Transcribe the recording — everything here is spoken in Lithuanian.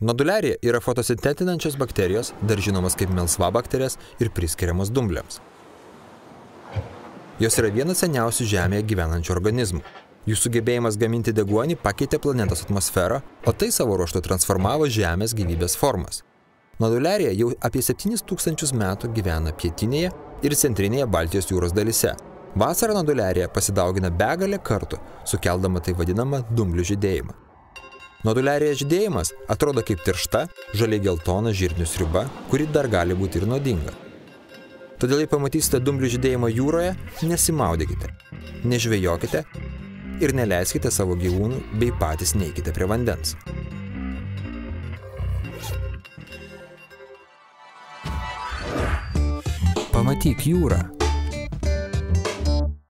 Noduliarija yra fotosintetinančios bakterijos, dar žinomas kaip melsvabakterės ir priskiriamos dumbliams. Jos yra vienas seniausių Žemėje gyvenančių organizmų. Jų sugebėjimas gaminti deguonį pakeitė planetos atmosferą, o tai savo ruožtu transformavo Žemės gyvybės formas. Noduliarija jau apie 7000 metų gyvena pietinėje ir centrinėje Baltijos jūros dalyse. Vasarą noduliarija pasidaugina begalę kartų, sukeldama tai vadinamą dumblių žydėjimą. Noduliarija žydėjimas atrodo kaip tiršta, žaliai geltona žirnių sriuba, kuri dar gali būti ir nuodinga. Todėl, jei pamatysite dumblių žydėjimą jūroje, nesimaudykite, nežvejokite ir neleiskite savo gyvūnų bei patys neikite prie vandens. Pamatyk jūrą.